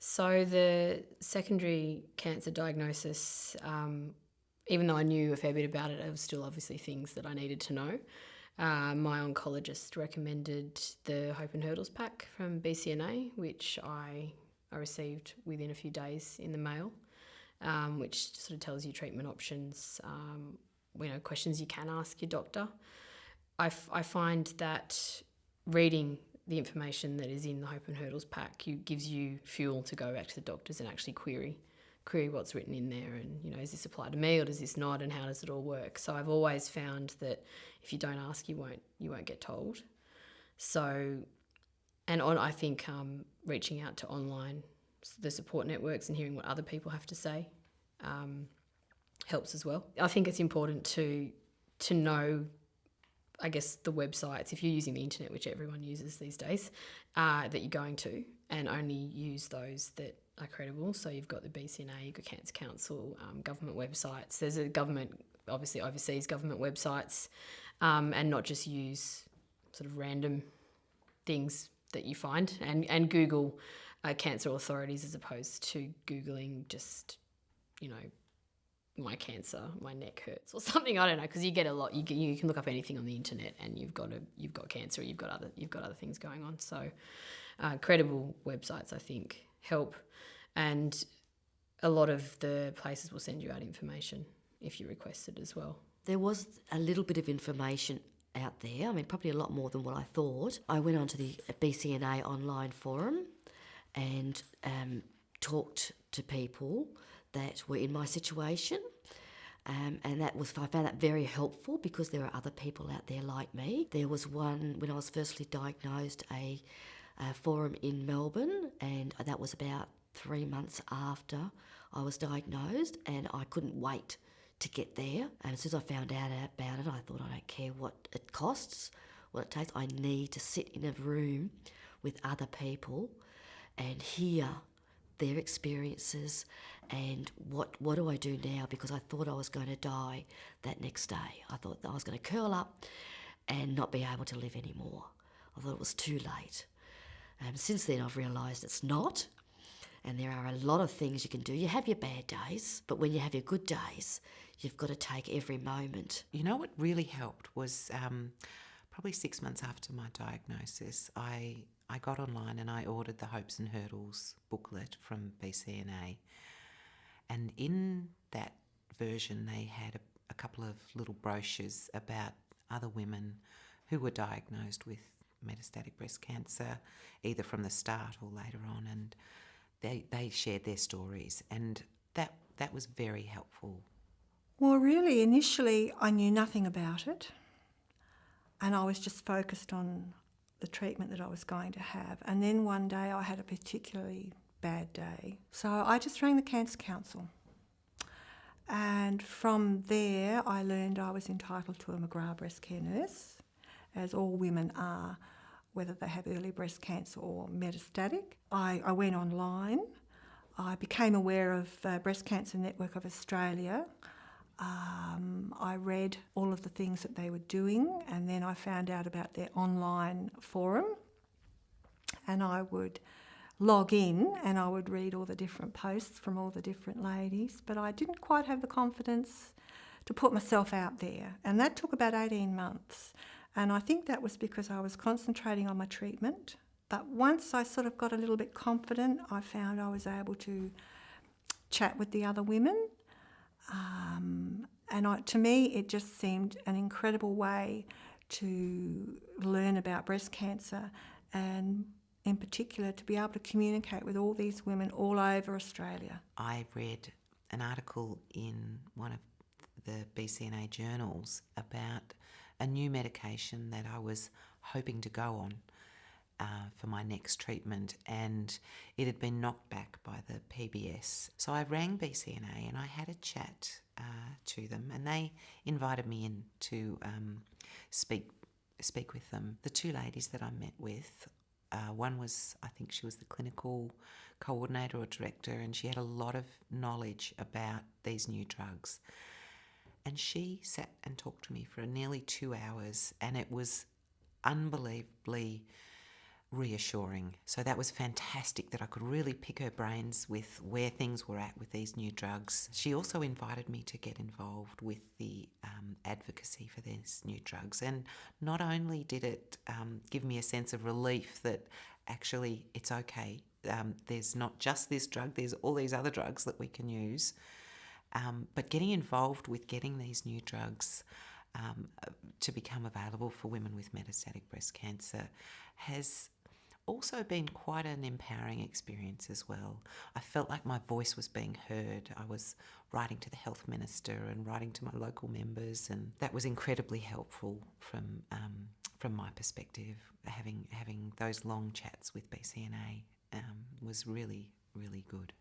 So the secondary cancer diagnosis, even though I knew a fair bit about it, there was still obviously things that I needed to know. My oncologist recommended the Hope and Hurdles pack from BCNA, which I received within a few days in the mail, which sort of tells you treatment options, questions you can ask your doctor. I find that reading the information that is in the Hope and Hurdles pack gives you fuel to go back to the doctors and actually query what's written in there, and does this apply to me or does this not, and how does it all work. So I've always found that if you don't ask, you won't get told. So, I think reaching out to online, the support networks, and hearing what other people have to say helps as well. I think it's important to know, I guess, the websites, if you're using the internet, which everyone uses these days, that you're going to, and only use those that are credible. So you've got the BCNA, you've got Cancer Council, government websites. There's a government, obviously overseas government websites, and not just use sort of random things that you find, and Google cancer authorities as opposed to Googling just, my cancer, my neck hurts or something. I don't know, because you get a lot. You can look up anything on the internet, and you've got cancer, you've got other things going on. So credible websites, I think, help, and a lot of the places will send you out information if you request it as well. There was a little bit of information out there. I mean, probably a lot more than what I thought. I went onto the BCNA online forum and talked to people that were in my situation, and I found that very helpful, because there are other people out there like me. There was one, when I was firstly diagnosed, a forum in Melbourne, and that was about 3 months after I was diagnosed, and I couldn't wait to get there. And as soon as I found out about it, I thought, I don't care what it costs, what it takes. I need to sit in a room with other people and hear their experiences and what do I do now, because I thought I was going to die that next day. I thought I was going to curl up and not be able to live anymore. I thought it was too late. Since then I've realised it's not, and there are a lot of things you can do. You have your bad days, but when you have your good days, you've got to take every moment. You know what really helped was probably 6 months after my diagnosis, I got online and I ordered the Hopes and Hurdles booklet from BCNA. And in that version, they had a couple of little brochures about other women who were diagnosed with metastatic breast cancer, either from the start or later on. And they shared their stories, and that was very helpful. Well, really, initially I knew nothing about it, and I was just focused on the treatment that I was going to have. And then one day I had a particularly bad day, so I just rang the Cancer Council. And from there I learned I was entitled to a McGrath breast care nurse, as all women are, whether they have early breast cancer or metastatic. I went online. I became aware of Breast Cancer Network of Australia. I read all of the things that they were doing, and then I found out about their online forum, and I would log in and I would read all the different posts from all the different ladies, but I didn't quite have the confidence to put myself out there, and that took about 18 months. And I think that was because I was concentrating on my treatment. But once I sort of got a little bit confident, I found I was able to chat with the other women. To me, it just seemed an incredible way to learn about breast cancer, and in particular to be able to communicate with all these women all over Australia. I read an article in one of the BCNA journals about a new medication that I was hoping to go on for my next treatment, and it had been knocked back by the PBS. So I rang BCNA and I had a chat to them, and they invited me in to speak with them. The two ladies that I met with, one was, I think she was the clinical coordinator or director, and she had a lot of knowledge about these new drugs. And she sat and talked to me for nearly 2 hours, and it was unbelievably reassuring. So that was fantastic that I could really pick her brains with where things were at with these new drugs. She also invited me to get involved with the advocacy for these new drugs. And not only did it give me a sense of relief that actually it's okay, there's not just this drug, there's all these other drugs that we can use, but getting involved with getting these new drugs to become available for women with metastatic breast cancer has also been quite an empowering experience as well. I felt like my voice was being heard. I was writing to the health minister and writing to my local members, and that was incredibly helpful from my perspective. Having those long chats with BCNA was really, really good.